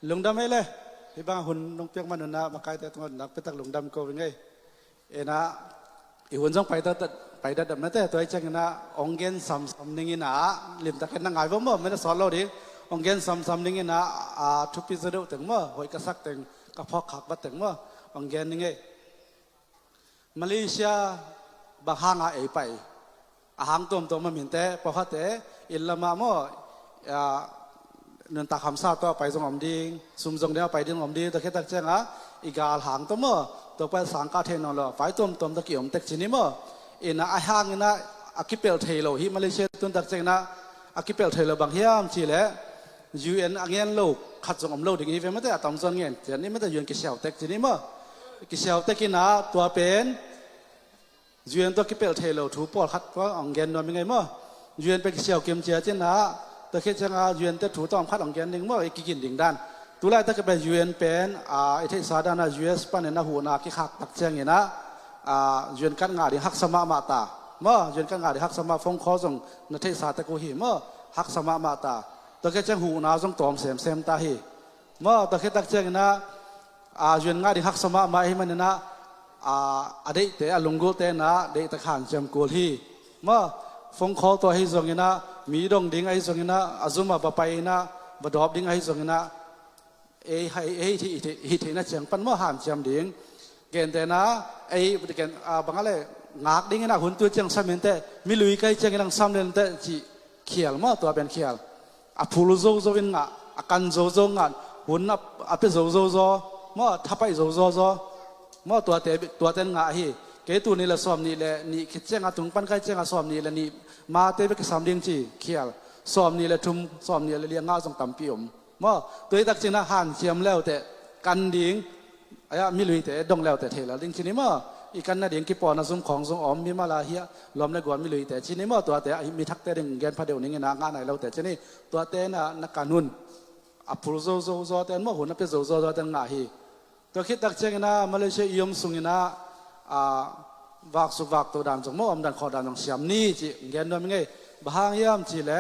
ลุงดำไม่เลยที่บางหุ่นน้องเปียกมันนะมาไกลแต่ตอนนักไปตักลุงดำก็เป็นไงนะอีหุ่นจ้องไปตัดไปดัดดับนั่นแต่ตัวไอ้เจ้านะองเกนซ้ำๆนี่นะลิมตะเข็นนั่งไงบ่ไม่ได้สอนเราดิองเกนซ้ำๆนี่นะทุบพิษณุถึงเมื่อหอยกระซักถึงกระเพาะขักบัดถึงเมื่อองเกนนี่ไงมาเลเซียบางห้างไอไปหางตัวมาเหม็นแต่พอเขาแต่อินละมาโม่เนินตาคำซาตัวไปสงอมดีซุ่มจงเดียวไปดึงอมดีตะเข็ดตะเจ้งอีกาหางตัวเมื่อตัวไปสังกัดเทนนเลยไฟตัวตะเกียมเต็กจีนี่เมื่ออินะไอห่างอินะอากิเปลเทโลฮิมาเลเซียตุนตะเจ้งนะอากิเปลเทโลบางเฮียมชีเล่ยูเอ็นอังเงินโลกขัดสงอมโลกถึงอีเวนไม่ได้ตอมจนเงินเดี๋ยวนี้ไม่ได้ยูเอ็นกิเชลเต็กจีนี่เมื่อกิเชลเต็กินะตัวเป็นยูเอ็นตัวกิเปลเทโลถูปอลขัดว่าอังเงินนอนเป็นไงเมื่อยูเอ็นเป็นกิเชลเกมเจียเจนะแต่แค่จะยูเอ็นแต่ถูต้อมคัดอังเงินหนึ่งเมื่อไอ้กินดิ่งด้านตัวแรกถ้าเกิดเป็นยูเอ็นเป็นไอ้ที่สาดานะยูเอสปันเนี่ยนะหัวนาคิขัดตักเชียงเนี่ยนะยูเอ็นกันงาดิฮักสมามาตาเมื่อยูเอ็นกันงาดิฮักสมาฟงคอส่งนัทเทศาตะกูฮีเมื่อฮักสมามาตาตัวแค่จะหัวนาส่งตอมเซมตาฮีเมื่อตัวแค่ตักเชียงนะยูเอ็นงาดิฮักสมามาให้มันเนี่ยนะอดีตแต่ลุงกูแต่นะเด็กตะขานจำกูฮีเมื่อฟงคอตัวให้ส่งเนี่ยนะมีดงดิ่งไอ้ส่งเนี่ยนะอาซุมาปะไปนะบดอบดิ่งไอ้ส่งเนี่ยนะที่น่าเชียงปันเมื่อหามเชียมดิ่งเกณฑ์แต่นะไอ้เกณฑ์บางอะไรงักดิ่งนะหุ่นตัวเชียงซ้ำเห็นแต่มีลุยใกล้เชียงกันซ้ำเห็นแต่จีเขียลเมื่อตัวเป็นเขียลพูลุโซโซวินงะกันโซโซงะหุ่นเป็นโซโซโซเมื่อทับไปโซโซโซเมื่อตัวเต็นงะฮีเกตัวนี้ละซ้อมนี่แหละนี่คิดเชียงตุงปันใกล้เชียงซ้อมนี่แหละนี่มาเตะไปซ้ำดิ่งจีเขียลซ้อมนี่แหละทุ่มซ้อมนี่แหละเลี้ยงงาส่งตำปีอมเมื่อตัวตักจินะหันเชียมแล้วแต่กันดิ่งไอ้มิลุยแต่ดงแล้วแต่เทแล้วดิ่งชนิดเมื่ออีกันน่ะดิ่งกิปอนะซุ่มของซุ่มอมมีมาลาเฮียล้อมในกวนมิลุยแต่ชนิดเมื่อตัวแต่มีทักแต่ดิ่งแกนพระเดียวนี้นะงานไหนแล้วแต่ชนิดตัวแต่น่ะนักการนุนอัพรูโซแต่เมื่อหุ่นเป็นโซแต่งาฮีตัวคิดตักเจงนะมาเลเซียยมสุงนะวักสุวักตัวดันจงมั่วอมดันคอดันจงเสียมนี่จีแกนด้วยมั้งไงบางยามจีแหละ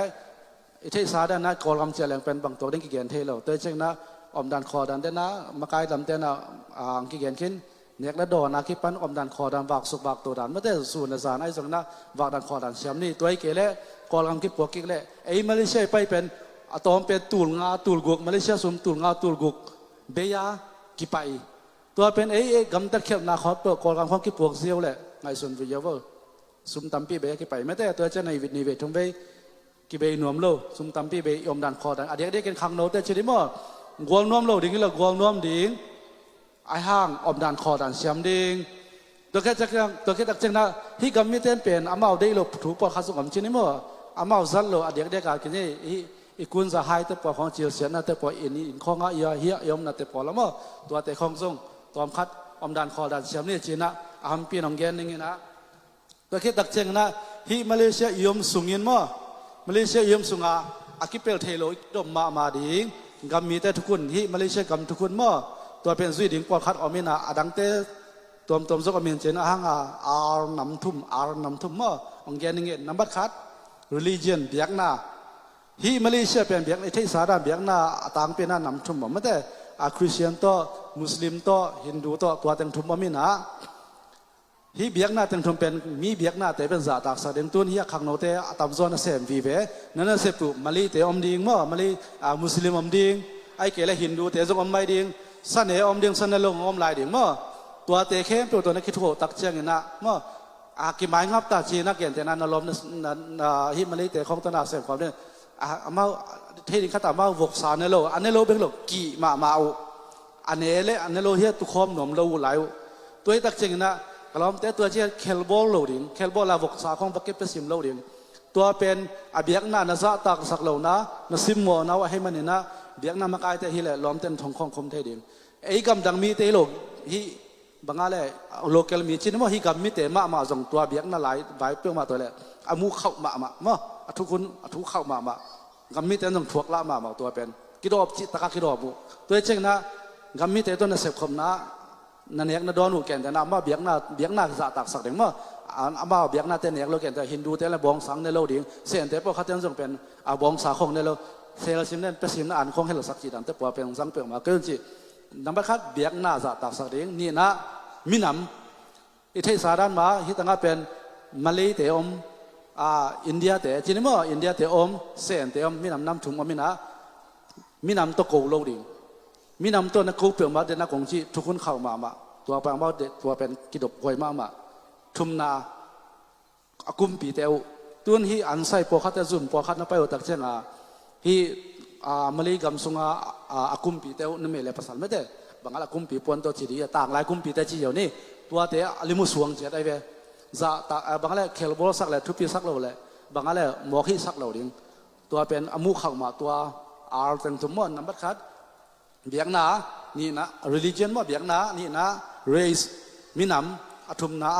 ไอ้ที่สาดานะกอลกำเจริญเป็นบางตัวดิ้งกิเกนเทโลตัวเจงนะอมดันคอดันเดนะมาไกลลำเดนะกิเกนขึ้นเนียกและดอนะคิปันอมดันคอดันวักสุวักตัวดันไม่ได้สูนสารไอ้สงนะวักดันคอดันเสียมนี่ตัวไอ้เกล้กอลกำคิปวกิเล่ไอ้มาเลเซียไปเป็นอะตอมเป็นตูลงาตูลกุกมาเลเซียสุ่มตูลงาตูลกุกเบียกิไปตัวเป็นไอ้กำตัดเขียบนาคอเปิดกอลกำของกิปวกเซียวแหละไงส่วนวิญญาณสุ่มตั้มปีเบียกิไปไม่ได้ตัวเจ้าในวิทนิเวศทงเบกิเบยนวมโลซุ่มตั้มปีเบยอมดันคอดันอดีตได้กันขังโนแต่ชนิดมั่วกวงนวมโลดิ่งนี่ละกวงนวมดิ่งไอห้างอมดันคอดันเสียมดิ่งตัวแค่จักรตัวแค่ตักเจงนะที่กำมีเต้นเป็นอามาได้โลถูปอดข้าสุกมชนิดมั่วอามาซัดโลอดีตได้การกินนี่อีกุนจะหายแต่ปอของเจียวเสียนะแต่ปออินข้องอ่ะเฮียยมนะแต่ปอละมั่วตัวแต่ของทรงตัวคัดอมดันคอดันเสียมนี่จีนะอามปีนองแกนนี่นะตัวแค่ตักเจงนะที่มาเลเซียยมสุงินมั่วมาเลเซียยมสุงาอากิเปลเทโลดมมาดิ่งกำมีแต่ทุกคนที่มาเลเซียกำทุกคนมั่วตัวเป็นสุยดิ่งปอดคัดอมินาอดังเตตัวซกอมินเจนะฮังอาร์นำทุ่มมั่วองแกนนี่นับบัดคัด religion เบียกนาที่มาเลเซียเป็นเบียกในที่สาดาเบียกนาต่างเป็นนำทุ่มไม่แต่คริสเตียนต่อมุสลิมต่อฮินดูต่อตัวแต่งทุ่มอมินาฮีเบียกหน้าเต็มทมเป็นมีเบียกหน้าแต่เป็นจ่าตากสะเด็มตุนฮีขังโนเตอตามโซนเสมวีเวนั่นเสปุมาลีเตอมดิงมั่วมาลีมุสลิมอมดิงไอเกลฮินดูเตจงอมไม่ดิงสันเออมดิงสันเนลงอมลายดิงมั่วตัวเตเข้มตัวนั้นคิดโหตักเชียงนะมั่วกิมายงับตาจีนักเกียนแต่นั้นนลมฮีมาลีเตของตนาเสมความเนี่ยมาเทดิขัตมาบกสานเนโลอันเนโลเป็นโลกีมาเอาอันเนเลอันเนโลเฮียตุคอมหนุ่มเราไหลตัวตักเชียงนะกลอมแต่ตัวเชี่ยเคลบอลโหลดิงเคลบอลลาวกสาของบักเก็ตเป็นสิมโหลดิงตัวเป็นอเบียกนานาซาตักสักเหล่านะนาซิมโมนะว่าให้มันเนี่ยนะเบียกนามาไกลแต่ฮิแหละล้อมเต็นทองคมเทดิงไอ้กำดังมีเตโลฮีบางอะไรโลเคลมีชินว่าฮีกำมีเตมาส่งตัวเบียกนาหลายใบเปรี้ยวมาตัวแหละอามูเข้ามาทุกคนทุกเข้ามากำมีเตส่งถวกละมาตัวเป็นกิโลจิตะกิโลบุตัวเช่นนะกำมีเตตัวนั้นเสพคมนะนั่นเองนะโดนหูแก่แต่น้ำมาเบียกหน้าจะตักสักเด็กมั้งมาเบียกหน้าเต้นเอกเราแก่แต่ฮินดูเต้นละบองสังในโลดิ่งเสียนแต่พวกเขาเต้นส่งเป็นบองสาของในโล เซลซิมเนี่ยเป็นซิมนั่นอันคงให้เราสักจีดันแต่ปัวเป็นสังเปลมาเกินจีนับไปคัดเบียกหน้าจะตักสักเด้งนี่นะมินำอิทธิสารันมาฮิตังเป็นมาเลเซียอมอินเดียเตจีนมั้งอินเดียเตอมเซนเตอมมินำน้ำถุงมามินำตัวโกโลดิงมินำตัวนักกูเปลมาเดนักของจีทุกคนเข้ามาตัวแปลว่าตัวเป็นกิดกหวยมาทุมนากุมปีเตวตัวนี้อันใส่ปอคัดจุนปอคัดนับไปอุตักเชงฮีมาลีกัมซุงกุมปีเตวนั่นไม่เลยภาษาไม่ได้บางอะไรกุมปีปนตัวจีดีต่างหลายกุมปีแต่จีเดียวนี่ตัวเตะลิมุสวงเจ็ดไอเวจะบางอะไรเคลบอลสักเลยทุบปีสักเราเลยบางอะไรหมอกฮีสักเราดิ่งตัวเป็นอมูเข้ามาตัวอาร์ตังทุมมันนับคัดเบียงนานี่นะ religion มั้งเบียงนานี่นะ race มินำทุมนา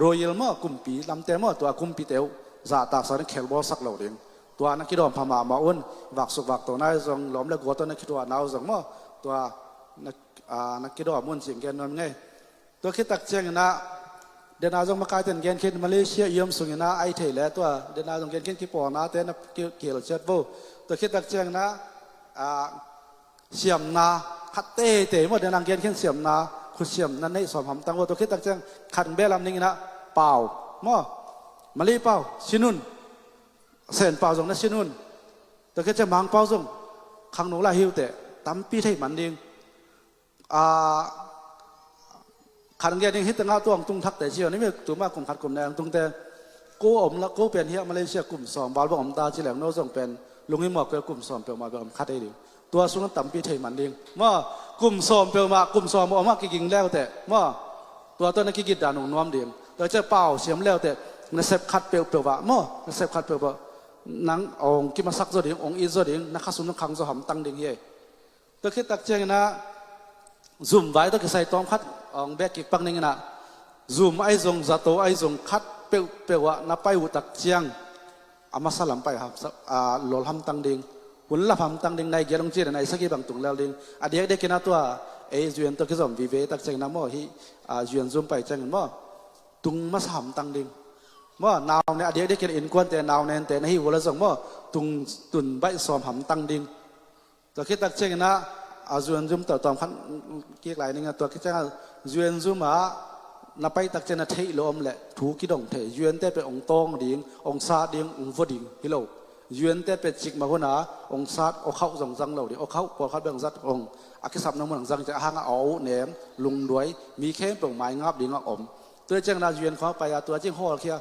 royal มั้งกุมปีลำเตมั้งตัวกุมปีเตวจะตักสารเคลบอลสักเราดิ่งตัวนักกีฬาพม่ามาอุ่นวักสุกวักตัวนั้นจงล้อมเล็กวัวตัวนักกีฬาหนาวจงมั้งตัวนักกีฬามุ่งสิ่งเกณฑ์นั่นไงตัวคิดตักเชียงนะเดินอาจงมาใกล้เต็นเกณฑ์คิดมาเลเซียยืมสุงนะไอเทเลตัวเดินอาจงเกณฑ์คิดกี่ปอนะเต้นเกี่ยวเชิดโบตัวคิดตักเชียงนะเสียมนาคัดเตะเมื่อเดินนางเกณฑ์คิดเสียมนาคุณเสียมนั่นในสอบหำตังวัวตัวคิดตักเชียงขันเบลลำนี้นะเปล่ามั้งมาลีเปล่าชินุนเส้นเปล่าจงนั้นชินุนตัวคิดจะมังเปล่าจงขังหนูลาหิวเตะตั้มปีไทยมันดิงขันเงี้ยนี่ฮิตตั้งเอาตัวตุงทักแต่เชียวนี่ไม่ตัวมากกลุ่มขัดกลุ่มแดงตุงแต่กูอมแล้วกูเป็นเฮียมาเลเซียกลุ่มสองบอลบอกอมตาจีแหลงโน้ตส่งเป็นลุงนี่หมอกเกลุ่มสองเปลมาแบบคัดได้ดีตัวสุนัขต่ำปีไทยมันดิงเมื่อกลุ่มสองเปลมากลุ่มสองบอกมากิ่งแล้วแต่เมื่อตัวต้นนักกิจด่าหนุ่มน้อมดิงแต่เจ้าเป่าเสียมแล้วแต่นักเสพคัดเปลว่าเมื่อนักเสพคัดเปลว่านังองกิมาซักโซดิงองอีโซดิงนักขัดสุนัขขังโซหำตั้งดิงเย่ตัวคิดตักเจงนะซุ่มไว้ตัวกิใส่ตอมคัดองแบกกิปังนี่นะซุ่มไอซงจัตโตไอซงคัดเปลว่านับไปอุตักเชียงอามาสลัมไปครับหล่อหำตังดิงหุ่นละหำตังดิงในเกลงจีนในสกีบางตุงแล้วดิงอดีตเด็กกินตัวเอจวนตัวกิสมวิเวตักเจงนะมั่วที่จวนซุ่มไปเจงมั่วตุงมาหำตังดิงมั่วนาวเนี่ยอดีตเด็กกินอินกวนแต่นาวเนี่ยแต่ในหิวละสงมั่วตุงตุนใบสอมหำตังดิงตัวคิดตักเจงนะจวนซุ่มต่อตอมขันเกี่ยกหลายนึงตัวคิดจะจวนซุ่มนับไปตักเจนเทลมแหละถูกิดงเทจวนเต้เป็นองตองดิ่งองซาดิ่งองฟดิ่งฮิโลจวนเต้เป็นจิกมาหัวหน้าองซาเอาเข้าส่งจังเราดิเอาเข้าปอดเขาเบ่งซัดองอักษรน้ำมันจังจะห่างเอาแหนมลุงด้วยมีแค่เปลือกไม้งับดิ่งอมตัวเจ้านาจวนเขาไปตัวเจ้าห่อเคีย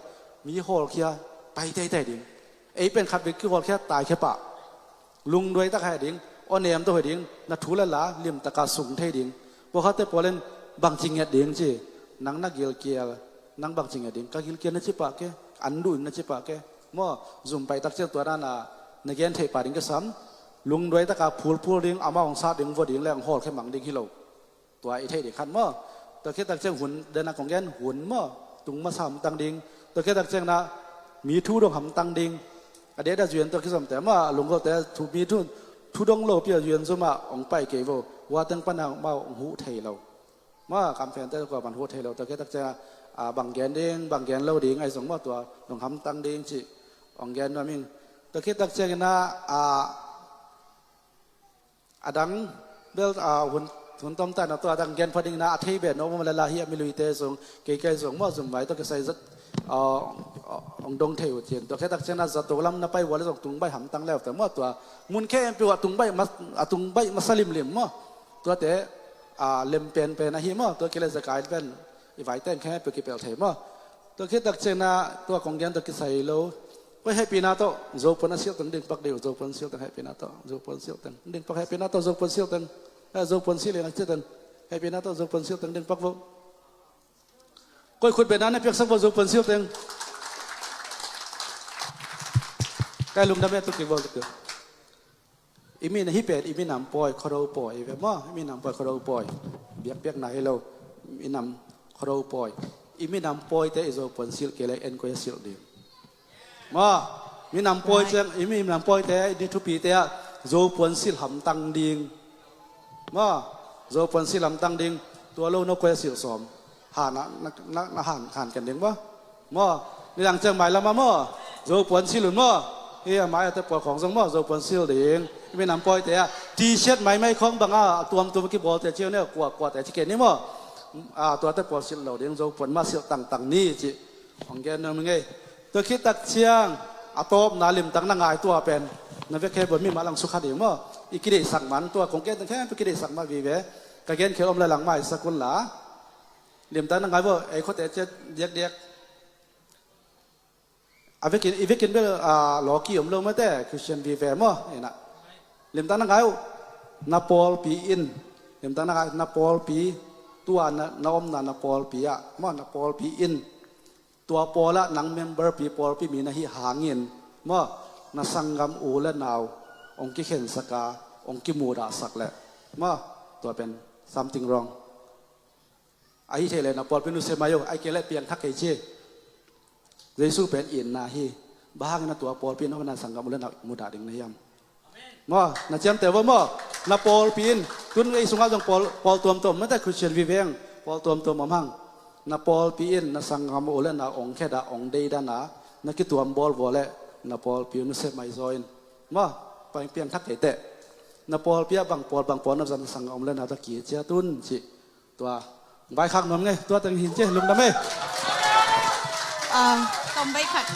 มีห่อเคียไปเต้ดิ่งไอ้เป็นขัดเป็นคือห่อเคียตายแค่ปะลุงด้วยตะไคร่ดิ่งอ้อเนมตัวดิ่งนัททุละละเลี่ยมตะกาสุงเทดิ่งพวกเขาเตะปอเล่นบางจริงเงี้ยดิ่งจีนังนักเกลเกียนังบางจริงเงี้ยดิ่งกาเกลเกียนั่นจีปะแกอันดูนั่นจีปะแกมั่วซุ่มไปตักเชือกตัวนั้นในเกณฑ์เทปาดิ่งก็ซ้ำลุงด้วยตะกาพูดดิ่งเอามาของซาดิ่งวัวดิ่งแรงหอดแค่หมังดิ่งฮิโลตัวไอ้เทดิ่งขันมั่วตัวแค่ตักเชือกหุ่นเดินนักของแกนหุ่นมั่วตุงมาซ้ำตังดิ่งตัวแค่ตักเชือกนะมีทูดงหำตังดิ่งอเดียดจวนตัวแค่ซ้ำแต่ว่าลุงก็แต่ถูกมีทุดงโลเปียยืนซุ่มองไปเกวว่าตั้งปนังเมาหูเทเราว่าคำแฟนแต่ก็มันหูเทเราแต่แค่ตักเจบางแกนเด้งบางแกนเล่าดิ่งไอ้สงว่าตัวลงคำตั้งเด้งจิองแกนว่ามิงแต่แค่ตักเจนะดังเบลหุ่นต้มตันตัวดังแกนพอดิ่งนะอาทิเบนโนมันละลายเฮียมิลุยเตสงเกยสงว่าสมัยตัวก็ใส่จัดองดงเทวเทียนตัวแค่ตักเจนะจัตโตลำนับไปวันละสองตุงใบหำตั้งแล้วแต่ว่าตัวมุนแค่เป็นว่าตุงใบมาสลิมเหลี่ยมมั้งตัวเตะเล็มเป็นนะฮิมั้งตัวกิเลสกายเป็นอีไวเต้นแค่เปกี่เปลเทมั้งตัวแค่ตักเจนะตัวของแกนตัวกิใส่โลไว้ให้ปีนาโตโจปนเสียวตั้งดึงปักเดียวโจปนเสียวตั้งให้ปีนาโตโจปนเสียวตั้งดึงปักให้ปีนาโตโจปนเสียวตั้งโจปนเสียวเลยนะเจ้าตั้งให้ปีนาโตโจปนเสียวตั้งดึงปักวุ้ก็คุณเป็นนั้นในเพียงสักวันโจปนเสียวตั้งใกล้ลุงดำเนินตุกิบอลตุกอีมีนฮิเป็ดอีมีนำปอยคอร์ปอยแบบว่าอีมีนำปอยคอร์ปอยเบียกไหนเราอีนำคอร์ปอยอีมีนำปอยแต่อิโซปนซิลเกลเอ็นก็ยซิลดีมามีนำปอยเชียงอีมีนำปอยแต่ดิทุปีแต่โจปนซิลหำตังดิงมาโจปนซิลหำตังดิงตัวโลนก็ยซิลสอมหานะห่านกันดิงบ่มาในหลังเชียงใหม่ละมาโจปนซิลหรือมา เฮียหมายแต่ปวดของสมมติเราปวดเสียวเองไม่นำปล่อยแต่ทีเช็ดไม่ของบางตัวเมื่อกี้บอกแต่เชี่ยวเนี่ยกว่าแต่ที่เกิดนี่มั้งตัวแต่ปวดเสียวเราเองเราปวดมาเสียวต่างนี่จีของแกนั่นมึงไงตัวคิดตักเชียงอาตบนาลิมตั้งนางายตัวเป็นนั่นเป็นแค่บนมีมาลังสุขาดีมั้งอีกกิเลสสักมันตัวของแกตั้งแค่เป็นกิเลสสักมาวีเวกะเกณฑ์เขียวอมเลยหลังไม่สักคนละลิมตั้งนางายว่าไอ้คนแต่จะเด็กอีเวกินเบลหลอกกี่อมลงมาแต่คริสเตียนวีเวมั้งเห็นนะลิมตั้งนางายนาโปลปีอินลิมตั้งนางายนาโปลปีตัวนาอมนาโปลปีอะมั้งนาโปลปีอินตัวปอละนังเมมเบอร์ปีปอลปีมีนะฮิหาเงินมั้งนาสังกัมอูและนาวองค์กิเข็นสกาองค์กิมูดาสักแหละมั้งตัวเป็น something wrong ไอ้เชลนะปอลเป็นอุเซมาโยไอ้เกล็ดเปียงทักไอเชเยซูเป็นอินนาฮีบ้างนะตัวปอลปีนเขาเป็นสังกัมอูและนาวมูดาดิ่งนะยามมั้งนะเจมแต่ว่ามั้งนะปอลปีนคุณไอ้สุงาจงปอลตัวไม่แต่คริสเตียนวิเวงปอลตัวมั่งนาปอลปีนนาสังกัมโอเลนาองแค่ดาองเดย์ดานานักกิตัวบอลวอลเลนาปอลปีนุเซไม่จอยน์มาไปเปลี่ยนทักเตะนาปอลปีบางปอลนับสังกัมเลนาตะกี้เจ้าตุนจิตัวใบข้างนมไงตัวตั้งหินเจ้ลุงดำไหมต้มใบขัด